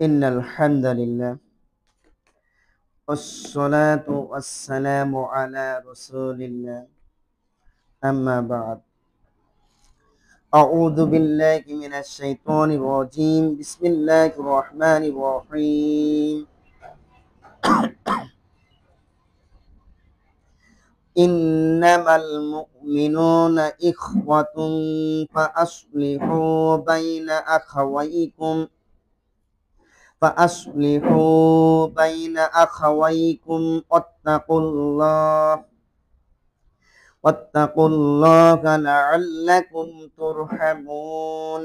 إن الحمد لله والصلاة والسلام على رسول الله أما بعد أعوذ بالله من الشيطان الرجيم بسم الله الرحمن الرحيم إنما المؤمنون إخوة فأصلحوا بين أخويكم واتقوا الله لعلكم ترحمون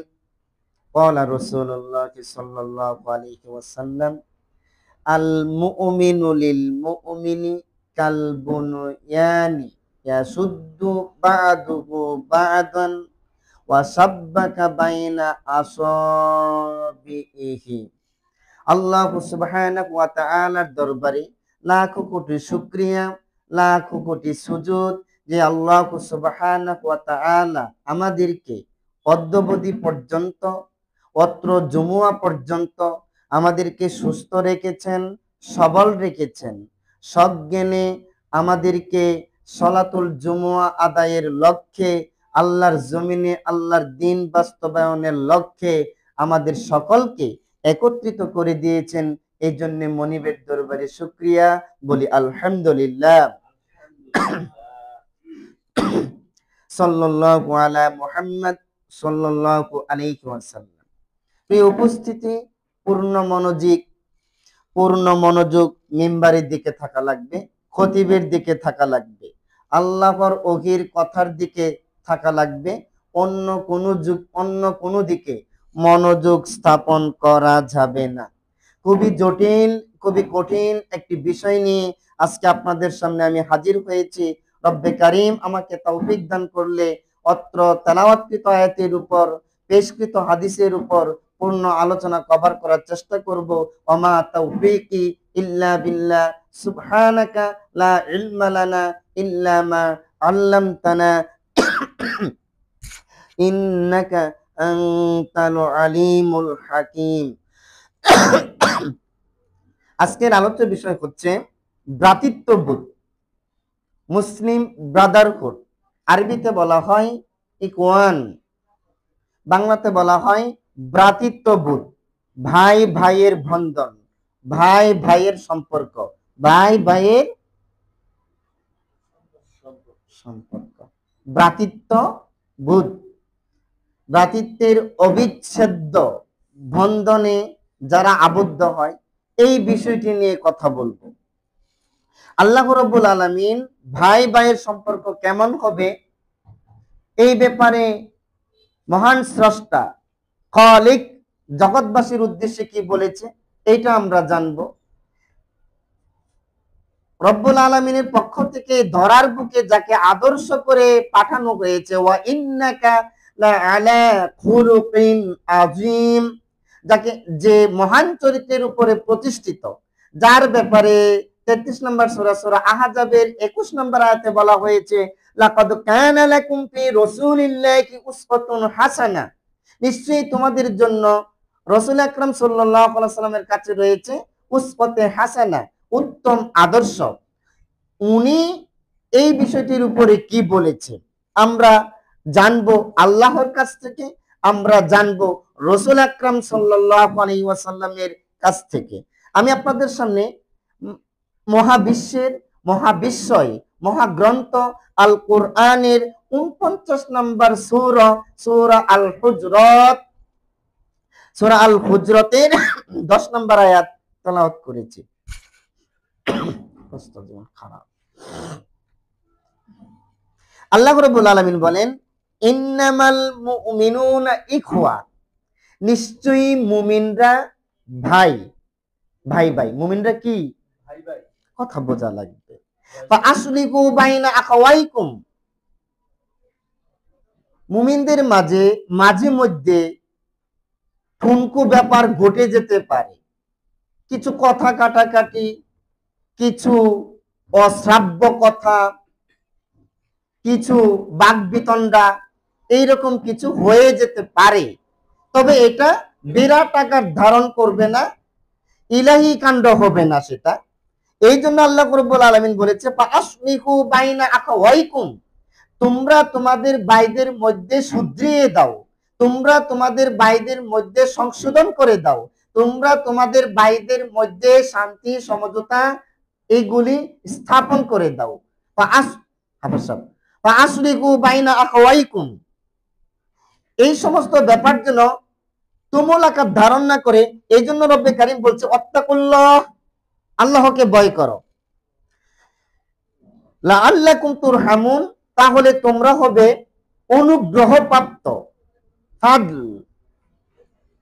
قال رسول الله صلى الله عليه وسلم المؤمن للمؤمن كالبنيان يشد بعضه بعضا وشبك بين أصابعه আল্লাহ সুবহানাহু ওয়া তাআলার দরবারে লাখো কোটি শুকরিয়া, লাখো কোটি সুজুদ যে আল্লাহ সুবহানাহু ওয়া তাআলা আমাদেরকে অদ্যাবধি পর্যন্ত অত্র জুমুয়া পর্যন্ত আমাদেরকে সুস্থ রেখেছেন, সবল রেখেছেন। সজ্ঞানে আমাদেরকে সলাতুল জুমুয়া আদায়ের লক্ষ্যে আল্লাহর জমিনে আল্লাহর দ্বীন বাস্তবায়নের লক্ষ্যে আমাদের সকলকে একত্রিত করে দিয়েছেন। এই জন্য মনিবের দরবারে শুকরিয়া বলি আলহামদুলিল্লাহ। সাল্লাল্লাহু আলা মুহাম্মদ সাল্লাল্লাহু আলাইহি ওয়াসাল্লাম। এই উপস্থিতি পূর্ণ মনোযোগ মিম্বারের দিকে থাকা লাগবে, খতিবের দিকে থাকা লাগবে, আল্লাহর ওহির কথার দিকে থাকা লাগবে। অন্য কোনো দিকে মনোযোগ স্থাপন করা যাবে না। খুবই জটিল, খুবই কঠিন একটি বিষয় নিয়ে আজকে আপনাদের সামনে আমি হাজির হয়েছি। রব্বে কারিম আমাকে তৌফিক দান করলে অত্র তেলাওয়াতকৃত আয়াতের উপর, পেশকৃত হাদিসের উপর পূর্ণ আলোচনা কভার করার চেষ্টা করব। ওমা তাওফীকি ইল্লা বিল্লাহ সুবহানাকা লা ইলমা লানা ইল্লা মা আল্লামতানা ইন্নাকা আনতাল আলিমুল হাকিম। আজকের আলোচ্য বিষয় হচ্ছে ভ্রাতৃত্ববোধ, মুসলিম ব্রাদারহুড। আরবিতে বলা হয় ইকওয়ান, বাংলাতে বলা হয় ভ্রাতৃত্ববোধ। ভাই ভাইয়ের বন্ধন, ভাই ভাইয়ের সম্পর্ক, ভাই ভাইয়ের সম্পর্ক, ভ্রাতৃত্ববোধ। ভ্রাতৃত্বের অবিচ্ছেদ্য বন্ধনে যারা আবদ্ধ হয়, এই বিষয়টি নিয়ে কথা বলবো। আল্লাহ রাব্বুল আলামিন ভাই ভাইয়ের সম্পর্ক কেমন হবে এই ব্যাপারে মহান স্রষ্টা খালিক জগৎবাসীর উদ্দেশ্যে কি বলেছে এইটা আমরা জানবো। রব্বুল আলামিনের পক্ষ থেকে ধরার বুকে যাকে আদর্শ করে পাঠানো হয়েছে, ওয়া ইন্নাকা লা আলা খুলুকিন আযীম, যাকে যে মহান চরিত্রের উপরে প্রতিষ্ঠিত, যার ব্যাপারে 33 নম্বর সূরা আহজাবের 21 নম্বর আয়াতে বলা হয়েছে লাকাদ কানা লাকুম ফি রাসূলিল্লাহি উসওয়াতুন হাসানা, নিশ্চয়ই তোমাদের জন্য রাসূল আকরাম সাল্লাল্লাহু আলাইহি ওয়াসাল্লামের কাছে রয়েছে উসওয়াতে হাসানা, উত্তম আদর্শ। উনি এই বিষয়টির উপরে কি বলেছে আমরা জানবো আল্লাহর কাছ থেকে, আমরা জানবো রাসূল আকরাম সাল্লাল্লাহু আলাইহি ওয়াসাল্লামের কাছ থেকে। আমি আপনাদের সামনে মহাবিশ্বয় মহাগ্রন্থ আল কোরআনের 49 নম্বর সূরা আল হুজরাতের 10 নম্বর আয়াত তেলাওয়াত করেছি। আল্লাহ রাব্বুল আলামিন বলেন ইন্নামাল মুমিনুনা ইখওয়া, নিশ্চয়ই মুমিনরা ভাই। ভাই ভাই, মুমিনরা কি ভাই ভাই, কথা বোঝা লাগবে। ফাআসলিহু বাইনা আখাওয়াইকুম, মুমিনদের মাঝে মধ্যে ঠুনকু ব্যাপার ঘটে যেতে পারে, কিছু কথা কাটাকাটি, কিছু অশ্রাব্য কথা, কিছু বাকবিতণ্ডা, এইরকম কিছু হয়ে যেতে পারে। তবে এটা বিরাট আকার ধারণ করবে না, ইলাহি কাণ্ড হবে না সেটা। এই জন্য আল্লাহ রাব্বুল আলামিন বলেছে ফাআসলিহু বাইনা আখাওয়াইকুম, তোমরা তোমাদের ভাইদের মধ্যে শুধরিয়ে দাও, তোমরা তোমাদের ভাইদের মধ্যে সংশোধন করে দাও, তোমরা তোমাদের ভাইদের মধ্যে শান্তি সমঝোতা এইগুলি স্থাপন করে দাও। ফাআসলিহু বাইনা আখাওয়াইকুম, এই সমস্ত ব্যাপার যেন তুমুল আকার ধারণ না করে, এই জন্য রব্বে কারীম বলছে ওয়াত্তাকুল্লাহ, আল্লাহকে ভয় করো, লাআল্লাকুম তুরহামুন, তাহলে তোমরা হবে অনুগ্রহ প্রাপ্ত,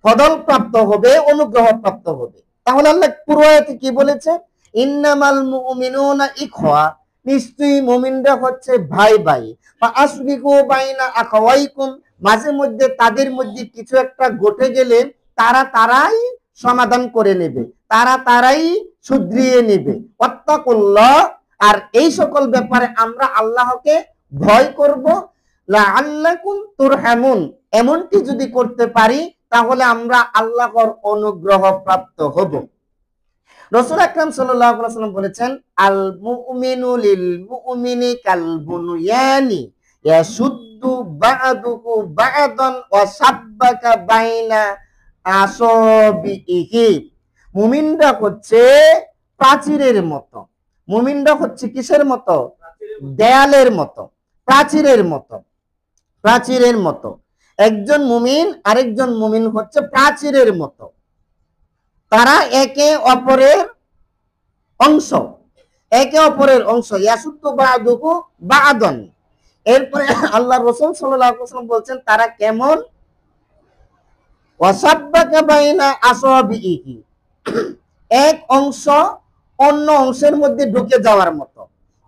ফদল প্রাপ্ত হবে, অনুগ্রহ প্রাপ্ত হবে। তাহলে আল্লাহ পুরো আয়াতে কি বলেছে? ইন্নামাল মুমিনুনা ইখওয়া, নিশ্চয়ই মুমিনরা হচ্ছে ভাই ভাই। ফাআসবিকু বাইনা আখাওয়াইকুম, মাঝে মধ্যে তাদের মধ্যে কিছু একটা ঘটে গেলে তারাই সমাধান করে নেবে, তারাই শুধরিয়ে নেবে। ওয়াত্তাকুল্লাহ, আর এই সকল ব্যাপারে আমরা আল্লাহকে ভয় করব। লাআল্লাকুম তুরহামুন, এমনটি যদি করতে পারি তাহলে আমরা আল্লাহর অনুগ্রহ প্রাপ্ত হব। রাসূল আকরাম সাল্লাল্লাহু আলাইহি ওয়াসাল্লাম বলেছেন আল মুমিনু লিল মুমিনি কাল বুনয়ানি ইয়াশুদ্দু বা'দুহু বা'দান ওয়া সাব্বাকা বাইনা আসাবিহি, মুমিনরা হচ্ছে প্রাচীরের মতো। মুমিনরা হচ্ছে কিসের মতো? দেয়ালের মতো, প্রাচীরের মতো, প্রাচীরের মতো। একজন মুমিন আরেকজন মুমিন হচ্ছে প্রাচীরের মতো, তারা একে অপরের অংশ, একে অপরের অংশ। ইয়াসুদ্দু বা'দুহু বা'দান, এরপরে আল্লাহ রাসূল সাল্লাল্লাহু আলাইহি ওয়াসাল্লাম বলছেন তারা কেমন? ওয়াসাব্বাকা বাইনা আসাবিহি, এক অংশ অন্য অংশের মধ্যে ঢুকে যাওয়ার মতো।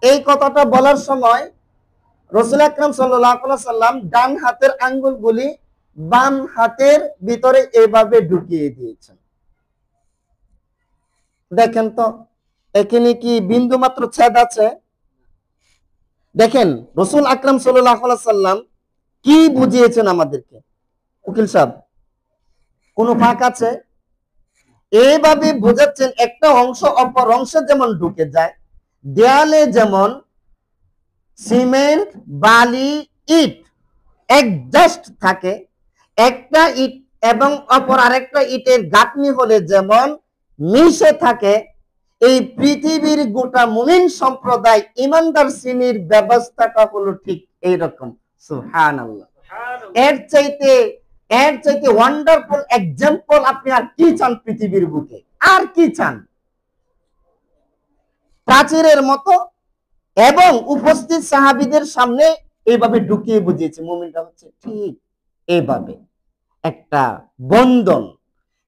এই কথাটা বলার সময় রাসূল আকরাম সাল্লাল্লাহু আলাইহি ওয়াসাল্লাম ডান হাতের আঙ্গুলগুলি বাম হাতের ভিতরে এভাবে ঢুকিয়ে দিয়েছেন। দেখেন তো এখানে কি বিন্দু মাত্র ছেদ আছে? দেখেন রাসূল আকরাম সাল্লাল্লাহু আলাইহি ওয়াসাল্লাম কি বুঝিয়েছেন আমাদেরকে। উকিল সাহেব, কোন ফাঁক আছে? এইভাবে বোঝাচ্ছেন একটা অংশ অপর অংশে যেমন ঢুকে যায়, দেয়ালে যেমন সিমেন্ট বালি ইট অ্যাডজাস্ট থাকে, একটা ইট এবং অপর আরেকটা ইটের গাঁথনি হলে যেমন মিশে থাকে, এই পৃথিবীর গোটা মুমিন সম্প্রদায় ইমানদার শ্রেণীর ব্যবস্থাটা হলো ঠিক এইরকম। সুবহানাল্লাহ। এর চাইতে ওয়ান্ডারফুল এক্সাম্পল আপনি আর কি চান পৃথিবীর বুকে? আর কি চান? প্রাচীরের মতো এবং উপস্থিত সাহাবীদের সামনে এইভাবে ঢুকিয়ে বুঝিয়েছে মুমিনটা হচ্ছে ঠিক এইভাবে একটা বন্ধন,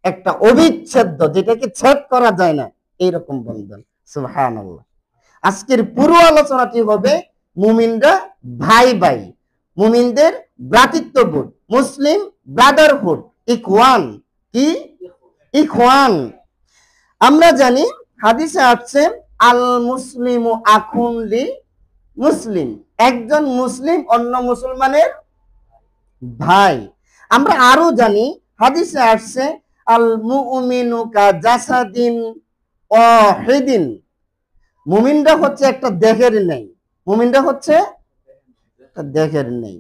একটা অবিচ্ছেদ্য, যেটাকে ছেদ করা যায় না, এইরকম বন্ধন। সুবহানাল্লাহ। আজকের পুরো আলোচনাটি হবে মুমিনরা ভাই ভাই, মুমিনদের ভ্রাতৃত্ববোধ, মুসলিম ব্রাদারহুড, ইখওয়ান। কি ইখওয়ান? আমরা জানি হাদিসে আছে আল মুসলিমু আখুন লি মুসলিম, একজন মুসলিম অন্য মুসলমানের ভাই। আমরা আরো জানি হাদিসে আসছে আল মুমিনু কা জাসাদিন ওয়াহিদিন, মুমিনরা হচ্ছে একটা দেহের নেই, মুমিনরা হচ্ছে একটা দেহের নেই,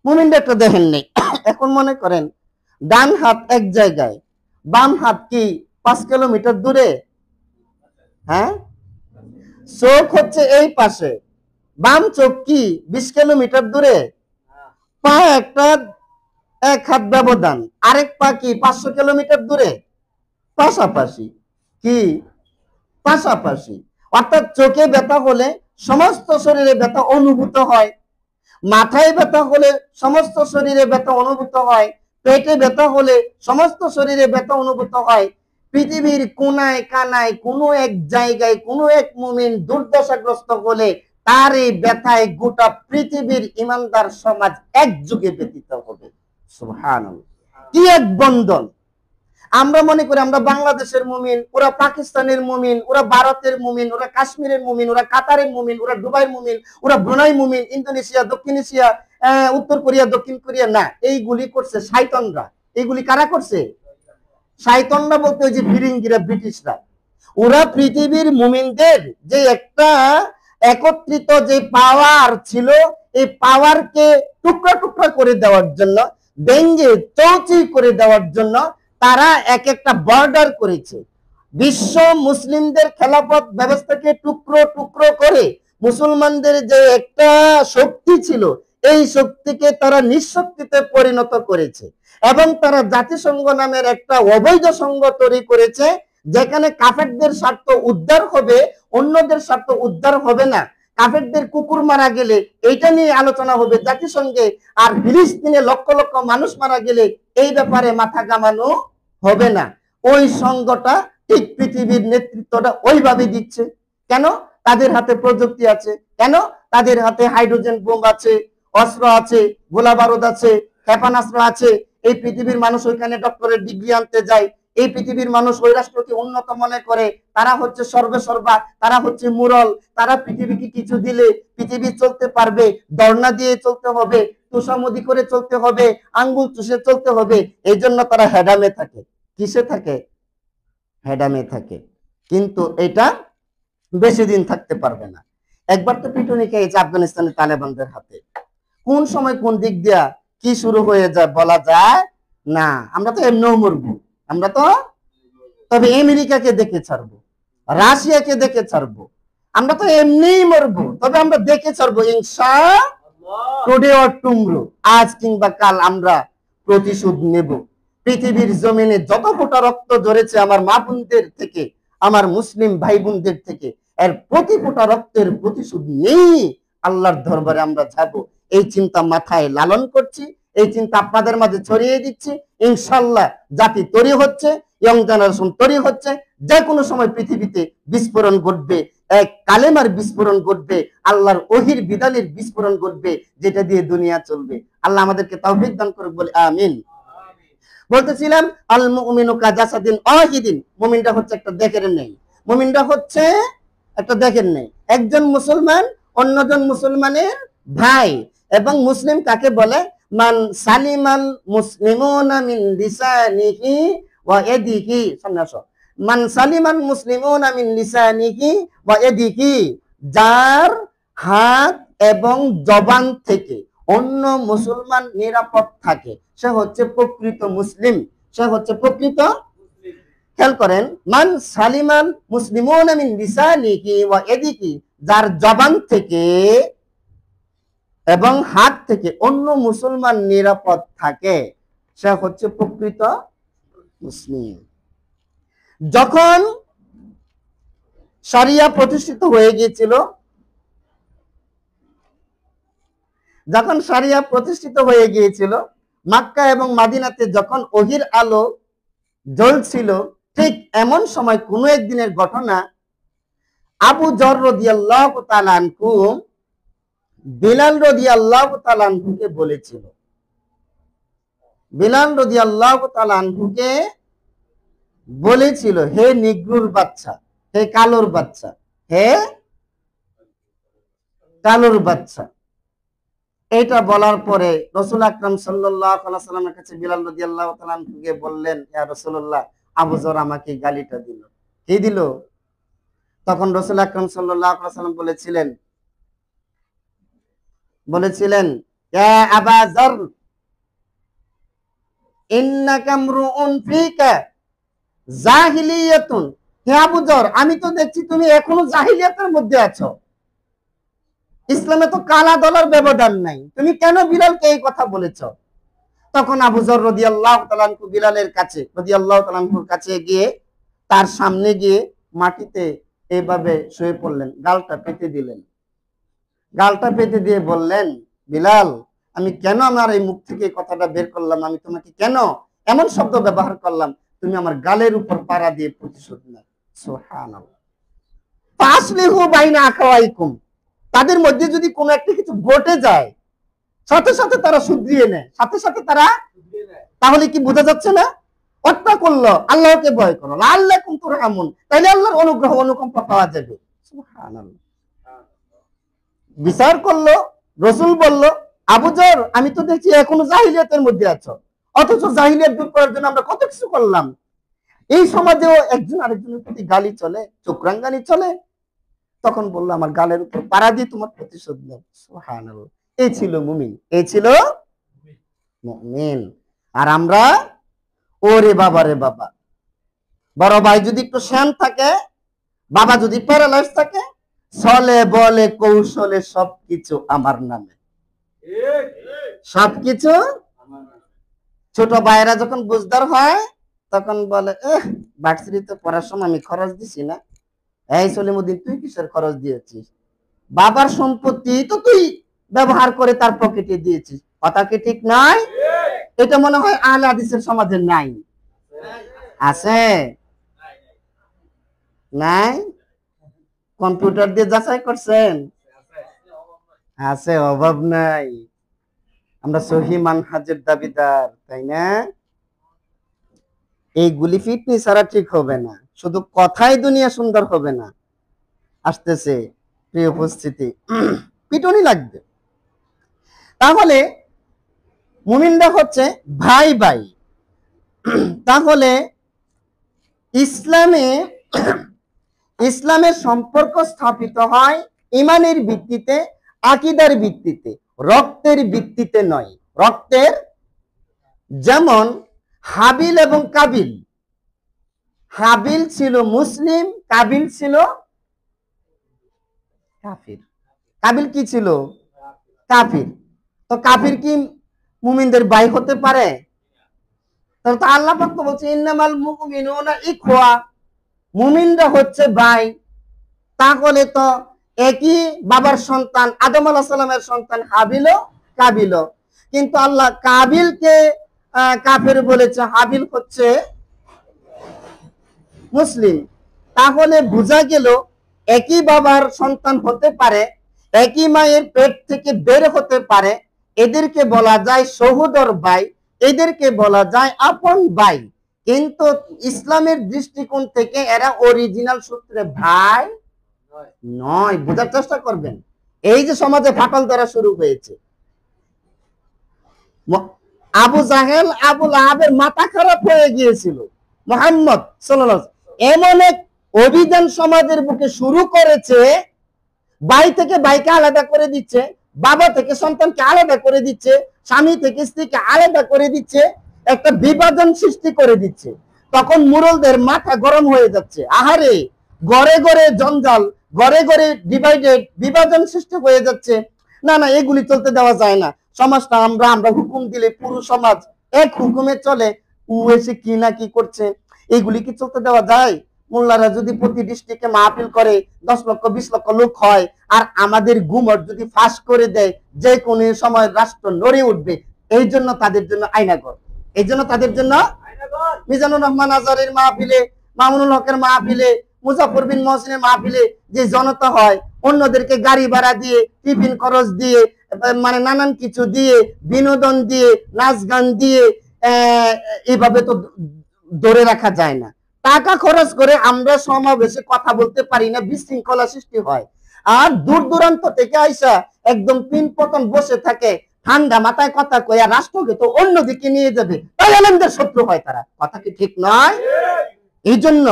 মুমিনরা একটা দেহের নেই। এখন মনে করেন ডান হাত এক জায়গায়, বাম হাত কি 5 কিলোমিটার দূরে? হ্যাঁ, চোখ হচ্ছে এই পাশে, বাম চোখ কি 20 কিলোমিটার দূরে? পা একটা 1 হাত ব্যবধান, আরেক পা কি 500 কিলোমিটার দূরে? পাশাপাশি। কি পাশাপাশি? অর্থাৎ চোখে ব্যথা হলে সমস্ত শরীরে ব্যথা অনুভূত হয়, মাথায় ব্যথা হলে সমস্ত শরীরে ব্যথা অনুভূত হয়, পেটে ব্যথা হলে সমস্ত শরীরে ব্যথা অনুভূত হয়। পৃথিবীর কোনায় কানায় কোনো এক জায়গায় কোনো এক মুমিন দুর্দশাগ্রস্ত হলে তার এই ব্যথায় গোটা পৃথিবীর ইমানদার সমাজ একযোগে ব্যতীত হবে। সুবহানাল্লাহ। কি এক বন্ধন! আমরা মনে করি আমরা বাংলাদেশের মুমিন, ওরা পাকিস্তানের মুমিন, ওরা ভারতের মুমিন, ওরা কাশ্মীরের মুমিন, ওরা কাতারের মুমিন, ওরা দুবাইয়ের মুমিন, ওরা ব্রুনাই মুমিন, ইন্দোনেশিয়া, দক্ষিণ এশিয়া, উত্তর কোরিয়া, দক্ষিণ কোরিয়া। না, এইগুলি করছে শয়তানরা। এইগুলি কারা করছে? শায়তানরা বলতে ওই যে ফিরিঙ্গিরা, ব্রিটিশরা, ওরা পৃথিবীর মুমিনদের যে একটা একত্রিত যে পাওয়ার ছিল, এই পাওয়ারকে টুকরা টুকরা করে দেওয়ার জন্য, ভেঙে চৌচির করে দেওয়ার জন্য তারা এক একটা বর্ডার করেছে। বিশ্ব মুসলিমদের খেলাফত ব্যবস্থাকে টুকরো টুকরো করে মুসলমানদের যে একটা শক্তি ছিল, এই শক্তিকে তারা নিঃশক্তিতে পরিণত করেছে। এবং তারা জাতিসংঘ নামের একটা অবৈধ সংঘ তৈরি করেছে, যেখানে কাফেরদের স্বার্থ উদ্ধার হবে, অন্যদের স্বার্থ উদ্ধার হবে না। কাফেরদের কুকুর মারা গেলে এইটা নিয়ে আলোচনা হবে জাতিসংঘে, আর ফিলিস্তিনে লক্ষ লক্ষ মানুষ মারা গেলে এই ব্যাপারে মাথা ঘামানো হবে না। ওই সংঘটা ঠিক পৃথিবীর নেতৃত্বটা ওইভাবে দিচ্ছে। কেন? তাদের হাতে প্রযুক্তি আছে। কেন? তাদের হাতে হাইড্রোজেন বোম আছে, অস্ত্র আছে, গোলা বারুদ আছে, ক্ষেপণাস্ত্র আছে। এই পৃথিবীর মানুষ ওইখানে ডক্টরেট ডিগ্রি আনতে যায়। এই পৃথিবীর মানুষ ওই রাষ্ট্রকে উন্নত মনে করে, তারা হচ্ছে সর্বেসর্বা, তারা হচ্ছে মুরল, তারা পৃথিবীকে কিছু দিলে পৃথিবী চলতে পারবে, দর্ণা দিয়ে চলতে হবে, তুষামদি করে চলতে হবে, আঙ্গুল চুষে চলতে হবে। এই জন্য তারা হেডামে থাকে। কিসে থাকে? হেডামে থাকে। কিন্তু এটা বেশি দিন থাকতে পারবে না। একবার তো পিটুনি খেয়েছে আফগানিস্তানের তালেবানদের হাতে। কোন সময় কোন দিক দিয়া কি শুরু হয়ে যায় বলা যায় না। আমরা তো এমনিও মরবো, আমরা তো, তবে আমেরিকাকে দেখে ছাড়বো, রাশিয়াকে দেখে ছাড়বো, আমরা তো এমনিই মরবো, তবে আমরা দেখে ছাড়বো ইনশাআল্লাহ। টুডে অর টুমরো, আজ কিংবা কাল আমরা প্রতিশোধ নেব। পৃথিবীর জমিনে যত ফোঁটা রক্ত ঝরেছে আমার মা বোনদের থেকে, আমার মুসলিম ভাই বোনদের থেকে, এর প্রতি ফোঁটা রক্তের প্রতিশোধ নেই আল্লাহর দরবারে আমরা যাব। এই চিন্তা মাথায় লালন করছি, এই চিন্তা আপনাদের মাঝে ছড়িয়ে দিচ্ছি। ইনশাআল্লাহ জাতি তৈরি হচ্ছে, ইয়ং জেনারেশন তৈরি হচ্ছে। যে কোনো সময় পৃথিবীতে বিস্ফোরণ ঘটবে, এক কালেমার বিস্ফোরণ ঘটবে, আল্লাহর ওহির বিধানের বিস্ফোরণ ঘটবে, যেটা দিয়ে দুনিয়া চলবে। আল্লাহ আমাদেরকে তাওফিক দান করুক, বলে আমিন। বলতেছিলাম আল মুমিনু কাজাসাদিন ওয়াহিদিন, মুমিনটা হচ্ছে একটা দেখের নেই, মুমিনটা হচ্ছে একটা দেখের নেই। একজন মুসলমান অন্যজন মুসলমানের ভাই। এবং মুসলিম কাকে বলে? মান সালিমাল মুসলিমুনা মিন লিসানিহি ওয়া ইয়াদিহি। সামনে আসো। মান সালিমাল মুসলিমুনা মিন লিসানিহি ওয়া ইয়াদিহি, যার হাত এবং জবান থেকে অন্য মুসলমান নিরাপদ থাকে, সে হচ্ছে প্রকৃত মুসলিম, সে হচ্ছে প্রকৃত। খেয়াল করেন, মান সালিমান মুসলিমুনা মিন লিসানিহি ওয়া ইয়াদিহি, যার জবান থেকে এবং হাত থেকে অন্য মুসলমান নিরাপদ থাকে, সে হচ্ছে প্রকৃত মুসলিম। যখন শরিয়া প্রতিষ্ঠিত হয়ে গিয়েছিল, যখন শরিয়া প্রতিষ্ঠিত হয়ে গিয়েছিল, মক্কা এবং মাদিনাতে যখন ওহির আলো জ্বলছিল, ঠিক এমন সময় কোন একদিনের ঘটনা, আবু যর রাদিয়াল্লাহু তাআলা আনহু বিলাল রাদিয়াল্লাহু তাআলা আনহুকে বলেছিল, বিলাল রাদিয়াল্লাহু তাআলা আনহুকে বলেছিল, হে নিগ্রুর বাচ্চা, হে কালোর বাচ্চা, হে কালোর বাচ্চা। এটা বলার পরে রাসূল আকরাম সাল্লাল্লাহু আলাইহি ওয়াসাল্লামের কাছে বিলাল রাদিয়াল্লাহু তাআলা আনহুকে বললেন, ইয়া রাসূলুল্লাহ, আবু যর আমাকে গালিটা দিল। কি দিল? তখন রাসূল আকরাম সাল্লাল্লাহু আলাইহি ওয়াসাল্লাম বলেছিলেন, ইয়া আবা যর ইন্নাকা মরউন ফিকা জাহিলিয়াতুন। হে আবু যর, আমি তো দেখছি তুমি এখনো জাহিলিয়াতের মধ্যে আছো, ইসলামে তো কালা দলার ব্যবধান নাই, তুমি কেন বিলালকে এই কথা বলেছো? তখন আবু যর রাদিয়াল্লাহু তাআলা আনহু বিলালের কাছে, রাদিয়াল্লাহু তাআলা আনহুর কাছে গিয়ে তার সামনে গিয়ে মাটিতে এইভাবে শুয়ে পড়লেন, গালটা পেতে দিলেন। গালটা পেতে দিয়ে বললেন, বিলাল, আমি কেন আমার এই মুখ থেকে কথাটা বের করলাম, আমি তোমাকে কেন এমন শব্দ ব্যবহার করলাম, তুমি আমার গালের উপর পাড়া দিয়ে প্রতিশোধ নাও। সুবহানাল্লাহ। ফাসলিহু বাইনা আখাওয়াইকুম, তাদের মধ্যে যদি কোনো একটা কিছু ঘটে যায়, সাথে সাথে তারা শুধরিয়ে নেয়, সাথে সাথে তারা, তাহলে কি বোঝা যাচ্ছে না? অত্যা করলো, আল্লাহকে ভয় করো, লাআল্লাকুম তুরহামুন, তাহলে আল্লাহর অনুগ্রহ অনুকম্পা পাওয়া যাবে। সুবহানাল্লাহ। বিচার করলো, রাসূল বলল, আবু যর, আমি তো দেখছি এখনো জাহিলিয়াতের মধ্যে আছো, অথচ জাহিলিয়াত দূর করার জন্য আমরা কত কিছু করলাম, এই সমাজেও একজন আরেকজনের প্রতি গালি চলে, চোখরাঙ্গানি চলে। তখন বললো আমার গালের উপর পাড়া দিয়ে তোমার প্রতিশোধ নেব। সুবহানাল্লাহ। এই ছিল মুমিন, এই ছিল মুমিন। আর আমরা, ওরে বাবা রে বাবা, বড় ভাই যদি একটু শান্ত থাকে, বাবা যদি প্যারালাইজ থাকে, চলে বলে কৌশলে সবকিছু আমার নামে, সবকিছু। ছোট ভাইরা যখন বুঝদার হয় তখন বলে ভার্সিটিতে পড়ার সময় আমি খরচ দিছি না, এই সলিমুদ্দিন তুই কিসের খরচ দিয়েছিস? বাবার সম্পত্তি তো তুই ব্যবহার করে তার পকেটে দিয়েছিস, কথা কি ঠিক নয়? এটা মনে হয় আহলে হাদিসের সমাজে নাই, আছে নাই? কম্পিউটার দিয়ে যাচাই করছেন? আছে, অভাব নাই। আমরা সহি মানহাজের দাবিদার, তাই না? এইগুলি ফিটনি ছাড়া ঠিক হবে না, শুধু কথাই দুনিয়া সুন্দর হবে না। আসতেছে প্রিয় উপস্থিতি, পিটুনি লাগবে। তাহলে মুমিনরা হচ্ছে ভাই ভাই। তাহলে ইসলামের সম্পর্ক স্থাপিত হয় ইমানের ভিত্তিতে, আকীদার ভিত্তিতে, রক্তের ভিত্তিতে নয়। রক্তের, যেমন হাবিল এবং কাবিল। হাবিল ছিল মুসলিম, কাবিল ছিল কাফির। কাবিল কি ছিল? কাফির। তো কাফির কি মুমিনদের ভাই হতে পারে? তাহলে তো আল্লাহ পাক বলছে ইন্নামাল মুমিনুনা ইখওয়া, মুমিনরা হচ্ছে ভাই। তাহলে তো একই বাবার সন্তান, আদম আলাইহিস সালামের সন্তান হাবিল ও কাবিল। কিন্তু আল্লাহ কাবিলকে কাফের বলেছে, হাবিল হচ্ছে মুসলিম। তাহলে বোঝা গেল একই বাবার সন্তান হতে পারে, একই মায়ের পেট থেকে বের হতে পারে, এদেরকে বলা যায় সহোদর ভাই, এদেরকে বলা যায় আপন ভাই। কিন্তু ইসলামের দৃষ্টিকোণ থেকে এরা অরিজিনাল সূত্রে ভাই নয়। বোঝার চেষ্টা করবেন। এই যে সমাজে ফাটল ধরা শুরু হয়েছে, আবু জাহেল, আবু লাহাবের মাথা খারাপ হয়ে গিয়েছিল। মুহাম্মদ সাল্লাল্লাহু আলাইহি ওয়াসাল্লাম এমন এক অভিযান সমাজের বুকে শুরু করেছে, ভাই থেকে ভাইকে আলাদা করে দিচ্ছে, বাবা থেকে সন্তানকে আলাদা করে দিচ্ছে, স্বামী থেকে স্ত্রীকে আলাদা করে দিচ্ছে, একটা বিভাজন সৃষ্টি করে দিচ্ছে। তখন মুরলদের মাথা গরম হয়ে যাচ্ছে, আহারে ঘরে ঘরে জঞ্জাল, ঘরে ঘরে ডিভাইডেড, বিভাজন সৃষ্টি হয়ে যাচ্ছে। না না, এগুলি চলতে দেওয়া যায় না। সমাজটা আমরা হুকুম দিলে পুরো সমাজ এক হুকুমে চলে, ও এসে কি না কি করছে, এগুলি কি চলতে দেওয়া যায়? মোল্লারা যদি প্রতি ডিস্ট্রিক্টে মাহফিল করে 10 লক্ষ 20 লক্ষ লোক হয়, আর আমাদের গুমর যদি ফাঁস করে দেয়, যে কোনো সময় রাষ্ট্র নড়ে উঠবে। এই জন্য তাদের জন্য আইনাগর, এই জন্য তাদের জন্য মিজানুর রহমান আজারের মাহফিলে, মামুনুল হকের মাহফিলে, মুজাফর বিন মহসিনের মাহফিলে যে জনতা হয়, অন্যদেরকে গাড়ি ভাড়া দিয়ে, টিফিন খরচ দিয়ে, মানে নানান কিছু দিয়ে, বিনোদন দিয়ে, নাচ গান দিয়ে, এইভাবে তো ধরে রাখা যায় না। টাকা খরচ করে আমরা সমাবেশে কথা বলতে পারি না, বিশৃঙ্খলা সৃষ্টি হয়। আর দূর দূরান্ত থেকে আইসা একদম পিন পতন বসে থাকে, ঠান্ডা মাথায় কথা কয়া রাষ্ট্রকে তো অন্যদিকে নিয়ে যাবে, তাই আলেমদের শত্রু হয় তারা। কথা কি ঠিক নয়? এই জন্য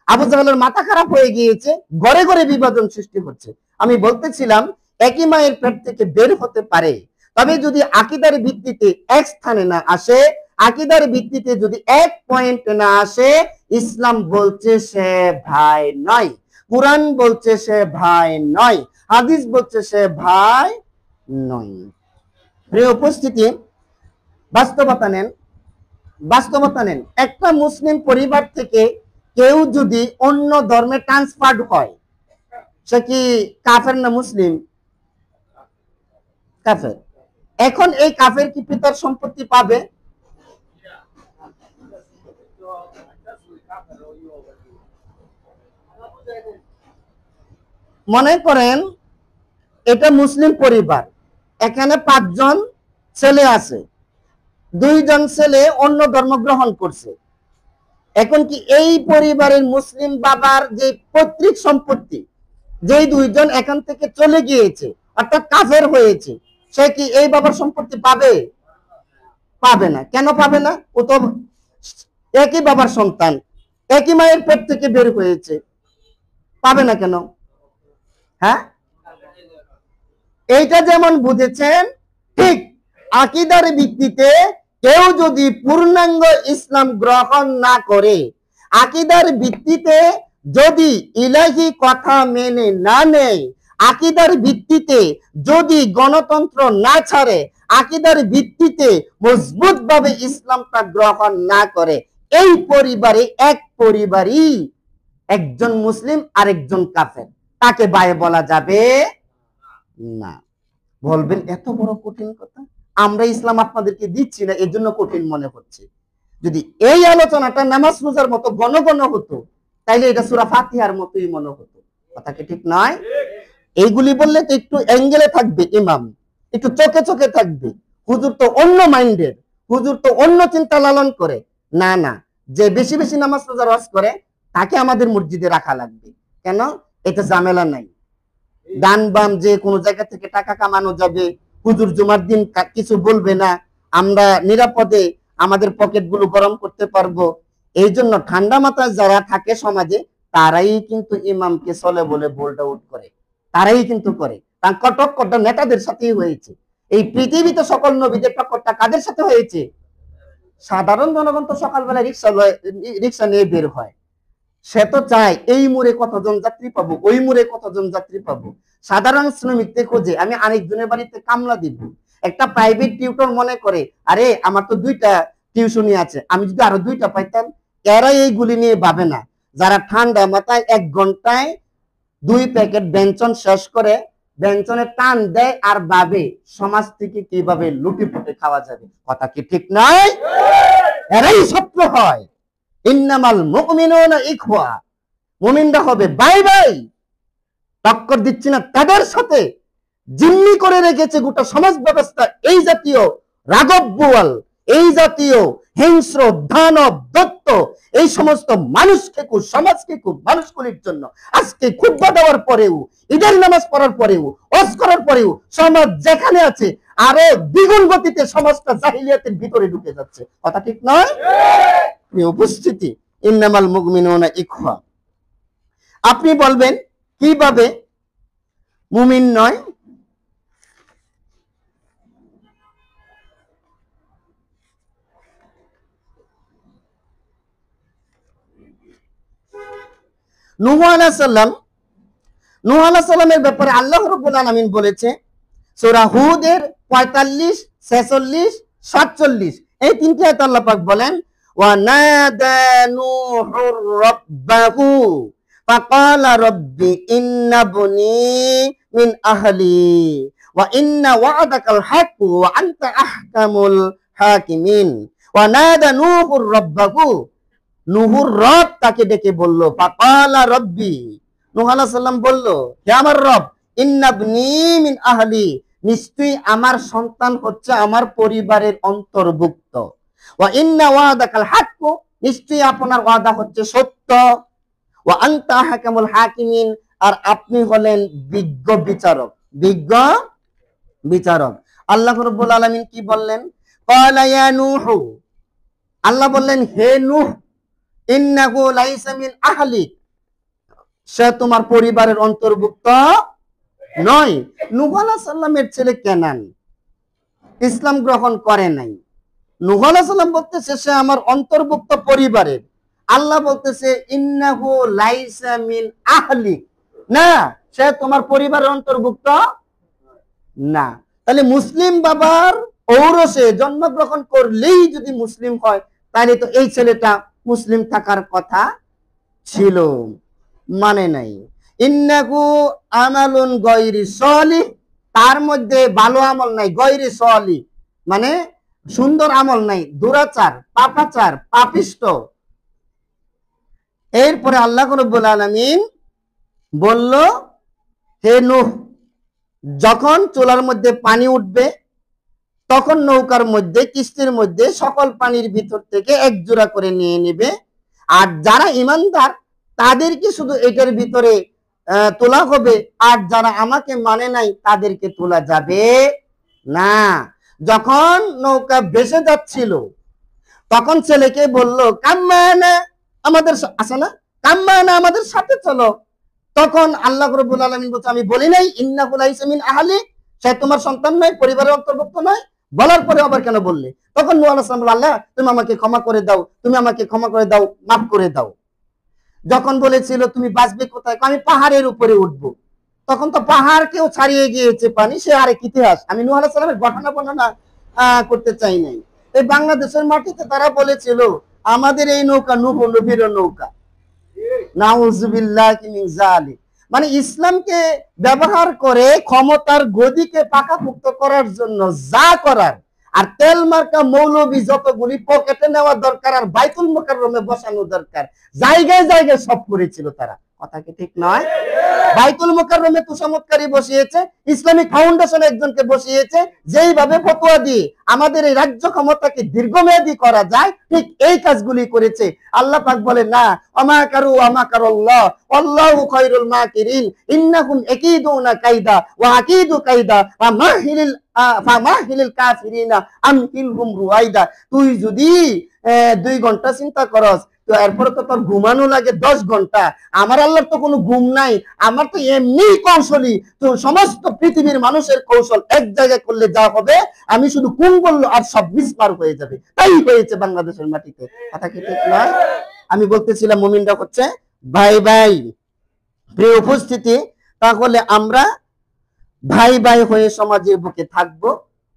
আবু জাহেলের মাথা খারাপ হয়ে গিয়েছে, ঘরে ঘরে বিভাজন সৃষ্টি হচ্ছে। আমি বলতেছিলাম একই মায়ের পেট থেকে বের হতে পারে, তবে যদি আকীদার ভিত্তিতে এক স্থানে না আসে, আকীদার ভিত্তিতে যদি এক পয়েন্ট না আসে, ইসলাম বলছে সে ভাই নয়, কুরআন বলছে সে ভাই নয়, হাদিস বলছে সে ভাই নয়। প্রিয় উপস্থিতি, বাস্তবতা নেন, বাস্তবতা নেন। একটা মুসলিম পরিবার থেকে কেউ যদি অন্য ধর্মে ট্রান্সফার্ড হয়, সে কি কাফের না মুসলিম? কাফের। এখন এই কাফের কি পিতার সম্পত্তি পাবে? মনে করেন এটা মুসলিম পরিবার, এখানে 5 জন ছেলে আছে, 2 জন ছেলে অন্য ধর্ম গ্রহণ করছে। এখন কি এই পরিবারের মুসলিম বাবার যে পৈতৃক সম্পত্তি, যেই 2 জন এখান থেকে চলে গিয়েছে অর্থাৎ কাফের হয়েছে, সে কি এই বাবার সম্পত্তি পাবে? পাবে না। কেন পাবে না? ও তো একই বাবার সন্তান, একই মায়ের পেট থেকে বের হয়েছে, পাবে না কেন? হ্যাঁ, এইটা যেমন বুঝেছেন, ঠিক আকীদার ভিত্তিতে কেউ যদি পূর্ণাঙ্গ ইসলাম গ্রহণ না করে, আকীদার ভিত্তিতে যদি ইলাহি কথা মেনে না নেয়, আকীদার ভিত্তিতে যদি গণতন্ত্র না ছাড়ে, আকীদার ভিত্তিতে মজবুত ভাবে ইসলামটা গ্রহণ না করে, এই পরিবারে এক পরিবারই একজন মুসলিম আরেকজন কাফের, তাকে ভাই বলা যাবে না। বলবেন এত বড় কঠিন কথা, আমরা ইসলাম আপনাদেরকে দিচ্ছি না এজন্য কঠিন মনে হচ্ছে। যদি এই আলোচনাটা নামাজ রোজার মতো ঘন ঘন হতো, তাইলে এটা সূরা ফাতিহার মতোই মনে হতো। কথা কি ঠিক নয়? এইগুলি বললে তো একটু অ্যাঙ্গেলে থাকবে ইমাম, একটু চোখে চোখে থাকবে, হুজুর তো অন্য মাইন্ডের, হুজুর তো অন্য চিন্তা লালন করে। না না, যে বেশি বেশি নামাজ রোজা ওয়াজ করে তাকে আমাদের মসজিদে রাখা লাগবে। কেন? এতে ঝামেলা নাই, দান বান যে কোনো জায়গা থেকে টাকা কামানো যাবে, হুজুর জুমার দিন কিছু বলবে না, আমরা নিরাপদে আমাদের পকেট গুলো গরম করতে পারবো। এই জন্য ঠান্ডা মাথায় যারা থাকে সমাজে, তারাই কিন্তু ইমামকে চলে বলে বোল্ড আউট করে, তারাই কিন্তু করে। তার টক্করটা নেতাদের সাথেই হয়েছে। এই পৃথিবীতে সকল নবীদের টক্করটা কাদের সাথে হয়েছে? সাধারণ জনগণ তো সকালবেলা রিক্সা নিয়ে বের হয়, সে তো চায় এই মোড়ে কতজন যাত্রী পাবো, ওই মোড়ে কতজন যাত্রী পাবো। সাধারণ শ্রমিককে খোঁজে আমি আরেকজনের বাড়িতে কামলা দিব। একটা প্রাইভেট টিউটর মনে করে আরে আমার তো 2টা টিউশনি আছে, আমি যদি আরো 2টা পাইতাম। এরা এইগুলি নিয়ে ভাবে না। যারা ঠান্ডা মাথায় 1 ঘন্টায় 2 প্যাকেট ব্যঞ্জন শেষ করে ব্যঞ্জনে টান দেয় আর ভাবে সমাজ থেকে কিভাবে লুটিপুটে খাওয়া যাবে। কথা কি ঠিক নয়? এরাই শত্রু হয়। ইন্নামাল মুমিনুনা ইখওয়া, মুমিনরা হবে ভাই ভাই। টক্কর দিচ্ছি না তাদের সাথে, জিম্মি করে রেখেছে গোটা সমাজ ব্যবস্থা এই জাতীয় রাঘব বোয়াল, এই জাতীয় হিংস্র দানব দত্ত, এই সমস্ত মানুষকে খুব সমাজকে খুব মানুষগুলির জন্য আজকে খুতবা দেওয়ার পরেও, ঈদের নামাজ পড়ার পরেও, ওয়াজ করার পরেও সমাজ যেখানে আছে আরো দ্বিগুণ গতিতে সমাজটা জাহিলিয়াতের ভিতরে ঢুকে যাচ্ছে। কথা ঠিক নয়? উপস্থিতি, ইন্নামাল মুমিনুনা ইখওয়া। আপনি বলবেন কিভাবে মুমিন নয়? নূহ আলাইহিস সালামের ব্যাপারে আল্লাহ রাব্বুল আলামিন বলেছে সূরা হুদের 45, 46, 47 এই 3টি আয়াত আল্লাহ পাক বলেন ওয়া নাদা নূহুর রাব্বাহু ফাকালা রাব্বি ইন্নাবনি মিন আহলি ওয়া ইন্না ওয়া'দাকাল হাক্কু ওয়া আনতা আহকামুল হাকিমিন। ওয়া নাদা নূহুর রাব্বাহু, নূহুর রব তাকে ডেকে বলল, ফাকালা রাব্বি, নূহ আলাইহিস সালাম বলল হে আমার রব, ইন্নাবনি মিন আহলি, নিশ্চয়ই আমার সন্তান হচ্ছে আমার পরিবারের অন্তর্ভুক্ত। ওয়া ইন্না ওয়াদাকাল হাক্কু, নিশ্চয়ই আপনার ওয়াদা হচ্ছে সত্য। ওয়া আনতা আহকামুল হাকিমিন, আর আপনি হলেন বিজ্ঞ বিচারক, বিজ্ঞ বিচারক। আল্লাহ রাব্বুল আলামিন কি বললেন? ক্বালা ইয়া নূহ, আল্লাহ বললেন হে নূহ, ইন্নাহু লাইসা মিন আহলিক, সে তোমার পরিবারের অন্তর্ভুক্ত নয়। নূহ আলাইহিস সালামের ছেলে কেনান ইসলাম গ্রহণ করে নাই। নূহ আলাইহিস সালাম বলতেছে সে আমার অন্তর্ভুক্ত পরিবারের। আল্লাহ বলতেছে ইন্নাহু লাইসা মিন আহলিক, না সে তোমার পরিবারের অন্তর্ভুক্ত না। তাহলে মুসলিম বাবার ঔরসে জন্মগ্রহণ করলেই যদি মুসলিম হয়, তাহলে তো এই ছেলেটা মুসলিম থাকার কথা ছিল, মানে নাই। ইন্নাহু আমালুন গায়রি সালিহ, তার মধ্যে ভালো আমল নাই, গায়রি সালিহ মানে সুন্দর আমল নাই, দুরাচার, পাপাচার, পাপিষ্ট। এরপরে আল্লাহ রাব্বুল আলামিন বলল হে নূহ, যখন চুলার মধ্যে পানি উঠবে তখন নৌকার মধ্যে, কিস্তির মধ্যে সকল পানির ভিতর থেকে 1 জোড়া করে নিয়ে নেবে, আর যারা ঈমানদার তাদেরকে শুধু এটার ভিতরে তোলা হবে, আর যারা আমাকে মানে নাই তাদেরকে তোলা যাবে না। যখন নৌকা ভেসে যাচ্ছিল তখন ছেলেকে বলল কাম্মানা আমাদের আছে না, কাম্মানা আমাদের সাথে চলো। তখন আল্লাহ রাব্বুল আলামিন বলছে, আমি বলি নাই ইন্নাহু লাইসা মিন আহলি, সে তোমার সন্তান নয়, পরিবারের অন্তর্ভুক্ত নয়? বলার পরে আবার কেন বললে? তখন নূহ আলাইহিস সালাম বলল, আল্লাহ তুমি আমাকে ক্ষমা করে দাও, তুমি আমাকে ক্ষমা করে দাও, মাফ করে দাও। যখন বলেছিল তুমি বাঁচবে কোথায়, আমি পাহাড়ের উপরে উঠবো, তখন তো পাহাড়কেও ছাড়িয়ে গিয়েছে পানি, সে আরেক ইতিহাস। আমি নূহ আলাইহিস সালামের ঘটনা বর্ণনা করতে চাই নাই। এই বাংলাদেশের মাটিতে তারা বলেছিল আমাদের এই নৌকা নূহ নবীর নৌকা। নাউজুবিল্লাহি মিন যালিক। মানে ইসলামকে ব্যবহার করে ক্ষমতার গদিকে পাকাপোক্ত করার জন্য যা করার, আর তেল মার্কা মৌলবী যতগুলি পকেটে নেওয়া দরকার আর বাইতুল মুকাররমে বসানো দরকার, জায়গায় জায়গায় সব করেছিল তারা। কথা কি ঠিক নয়? বাইতুল মুকাররমে তুষামতকারী বসিয়েছে, ইসলামিক ফাউন্ডেশন একজনকে বসিয়েছে, যেইভাবে ফতোয়া দিয়ে আমাদের এই রাজ্য ক্ষমতাকে দীর্ঘমেয়াদী করা যায়, ঠিক এই কাজগুলি করেছে। আল্লাহ পাক বলে না, আমা কারু আমা কারাল্লাহ আল্লাহু খায়রুল মাকিরিন ইন্নাহুম আকিদুনা কায়দা ওয়া আকিদু কায়দা ওয়া মাহিলিল কাফিরিনা আমহিলহুম রুয়াইদা। তুই যদি 2 ঘন্টা চিন্তা করস, তো এরপরে তো তোর ঘুমানো লাগে 10 ঘন্টা। আমার আল্লাহর তো কোনো ঘুম নাই, আমার তো এমনি কৌশলী। তো সমস্ত পৃথিবীর মানুষের কৌশল এক জায়গায় করলে যা হবে, আমি শুধু কুম বললো আর সব মিসমার হয়ে যাবে। তাই হয়েছে বাংলাদেশের মাটিতে। কথা কি ঠিক নয়? আমি বলতেছিলাম মুমিনরা হচ্ছে ভাই ভাই। প্রিয় উপস্থিতি, তাহলে আমরা ভাই ভাই হয়ে সমাজের বুকে থাকবো।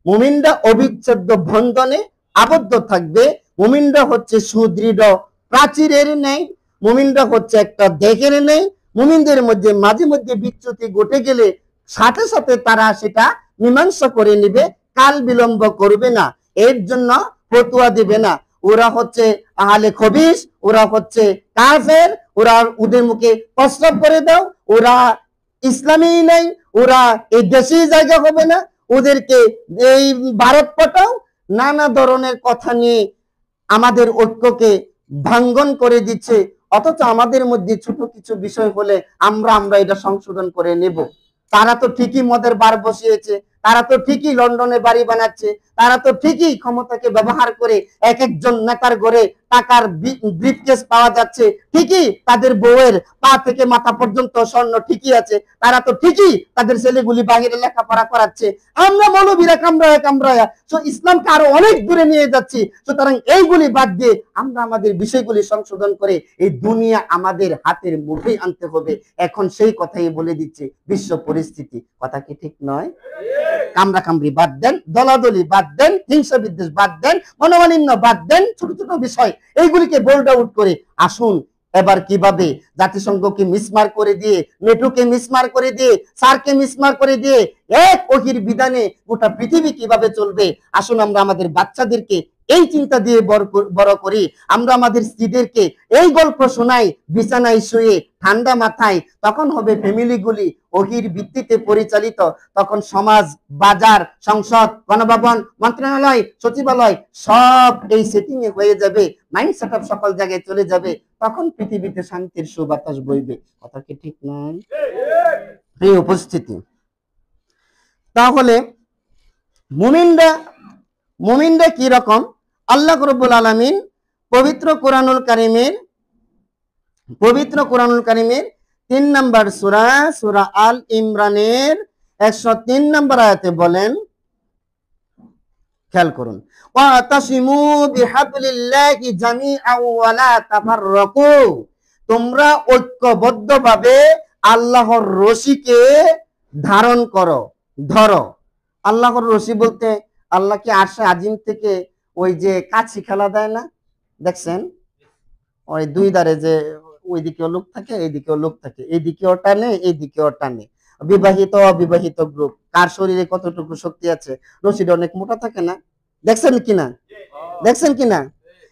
মুমিনরা অবিচ্ছেদ্য বন্ধনে আবদ্ধ থাকবে। মুমিনরা হচ্ছে সুদৃঢ় প্রাচীরের নেই, মুমিনরা হচ্ছে একটা দেহের নেই। মুমিনদের মধ্যে মাঝে মধ্যে বিচ্যুতি ঘটে গেলে সাথে সাথে তারা সেটা মীমাংসা করে নেবে, কাল বিলম্ব করবে না, এর জন্য ফতোয়া দিবে না। ওরা হচ্ছে আহলে খবিস, ওরা হচ্ছে কাফের, ওরা ওদের মুখে প্রস্তাব করে দাও, ওরা ইসলামী নাই, ওরা এই দেশেই জায়গা হবে না, ওদেরকে এই ভারত পাঠাও, নানা ধরনের কথা নিয়ে আমাদের ঐক্যকে ভাঙ্গন করে দিচ্ছে। অথচ আমাদের মধ্যে ছোট কিছু বিষয় হলে আমরা এটা সংশোধন করে নেব। তারা তো ঠিকই মদের বার বসিয়েছে, তারা তো ঠিকই লন্ডনে বাড়ি বানাচ্ছে, তারা তো ঠিকই ক্ষমতাকে ব্যবহার করে এক একজন নেতার ঘরে টাকার ব্রিফকেস পাওয়া যাচ্ছে, ঠিকই তাদের বউয়ের পা থেকে মাথা পর্যন্ত স্বর্ণ ঠিকই আছে, তারা তো ঠিকই তাদের ছেলেগুলি বাহিরে লেখাপড়া করাচ্ছে। আমরা মৌলবীরা কামড়ায়া ইসলামকে আরো অনেক দূরে নিয়ে যাচ্ছি। সুতরাং এইগুলি বাদ দিয়ে আমরা আমাদের বিষয়গুলি সংশোধন করে এই দুনিয়া আমাদের হাতের মুঠোয় আনতে হবে। এখন সেই কথাই বলে দিচ্ছে বিশ্ব পরিস্থিতি। কথা কি ঠিক নয়? কামড়া কামড়ি বাদ দেন, দলাদলি বাদ দেন, হিংসা বিদ্বেষ বাদ দেন, মনোমালিন্য বাদ দেন, ছোট ছোট বিষয় এইগুলিকে বোল্ড আউট করে আসুন এবার কিভাবে জাতিসংঘকে মিসমার করে দিয়ে, নেটোকে মিসমার করে দিয়ে, সারকে মিসমার করে দিয়ে এক ওহির বিধানে গোটা পৃথিবী কিভাবে চলবে, আসুন আমরা আমাদের বাচ্চাদেরকে এই চিন্তা দিয়ে বড় করি। আমরা আমাদের স্ত্রীদেরকে এই গল্প শোনাই বিছানায় শুয়ে ঠান্ডা মাথায়। তখন হবে ফ্যামিলিগুলি ওহির ভিত্তিতে পরিচালিত। তখন সমাজ, বাজার, সংসদ, গণভবন, মন্ত্রণালয়, সচিবালয় সব এই সেটিং এ হয়ে যাবে, মাইন্ড সেটআপ সকল জায়গায় চলে যাবে। তখন পৃথিবীতে শান্তির সুবাতাস বইবে। কথা কি ঠিক নয়? প্রিয় উপস্থিতি, তাহলে মুমিনরা কি রকম? আল্লাহ রাব্বুল আলামিন পবিত্র কোরআনুল কারীমের 3 নম্বর সূরা আল ইমরানের 103 নম্বর আয়াতে বলেন, খেয়াল করুন, ওয়াতাসিমু বিহাবলিল্লাহি জামিআন ওয়া লা তাফাররাকু। তোমরা ঐক্যবদ্ধভাবে আল্লাহর রশিকে ধারণ করো, ধরো। আল্লাহর রশি বলতে আল্লাহ কি আরশে আজিম থেকে ওই যে কাছি খেলা দেয় না, দেখছেন? ওই দুই ধারে যে ওইদিকেও লোক থাকে, এইদিকেও লোক থাকে, এইদিকেও টানে, এইদিকেও টানে। বিবাহিত অবিবাহিত গ্রুপ, কার শরীরে কতটুকু শক্তি আছে? রশিটা অনেক মোটা থাকে না, দেখছেন কিনা?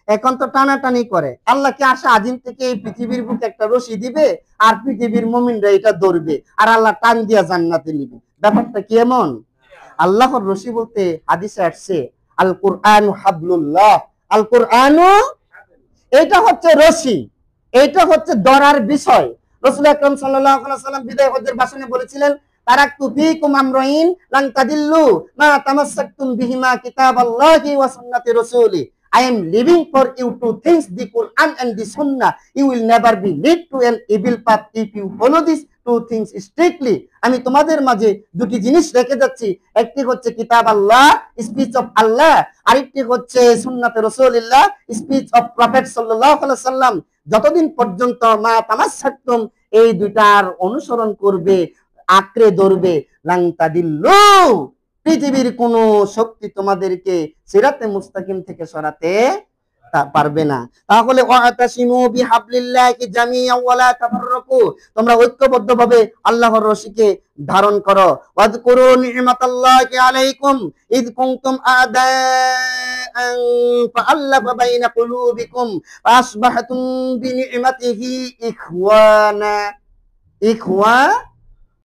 এখন তো টানাটানি করে। আল্লাহ কি আরশে আজিম থেকে এই পৃথিবীর বুকে একটা রশি দিবে, আর পৃথিবীর মুমিনরা এটা ধরবে, আর আল্লাহ টান দিয়া জান্নাতে নিবে। ব্যাপারটা কি এমন? আল্লাহর রশি বলতে হাদিসে আসছে আল কুরআনু হাবলুল্লাহ, আল কুরআনু এটা হচ্ছে রশি, এটা হচ্ছে ধরার বিষয়। রাসূল আকরাম সাল্লাল্লাহু আলাইহি ওয়াসাল্লাম বিদায় হজ্জের ভাষণে বলেছিলেন, তারাকতু ফীকুম আমরাইন লান তাদিল্লু মা তামাসসাকতুম বিহিমা কিতাবাল্লাহি ওয়া সুন্নাতি রাসূলি। I am leaving for you two things, the Quran and the Sunnah. You will never be led to an evil path if you follow these two things strictly. আমি তোমাদের মাঝে দুটি জিনিস রেখে যাচ্ছি, একটি হচ্ছে কিতাব আল্লাহ, স্পিচ অফ আল্লাহ, আরেকটি হচ্ছে সুন্নাতে রাসূলুল্লাহ, স্পিচ অফ প্রফেট সাল্লাল্লাহু আলাইহি ওয়াসাল্লাম। যতদিন পর্যন্ত মা তামাসসাকতুম এই দুইটার অনুসরণ করবে, আঁকড়ে ধরবে, লাং তাদিল্লু, পৃথিবীর কোন শক্তি তোমাদেরকে সিরাতে মুস্তাকিম থেকে সরাতে পারবে না। তাহলে ওয়াতাসিমু বিহাবলিল্লাহি জামিআন ওয়া লা তাফাররাকু, তোমরা ঐক্যবদ্ধভাবে আল্লাহর রশিকে ধারণ করো। ওয়াযকুরু নি'মাতাল্লাহি আলাইকুম ইয কুনতুম আদাআন ফাআল্লাফা বাইনা কুলুবিকুম ফাসবাহতুম বিনি'মাতিহি ইখওয়ানা।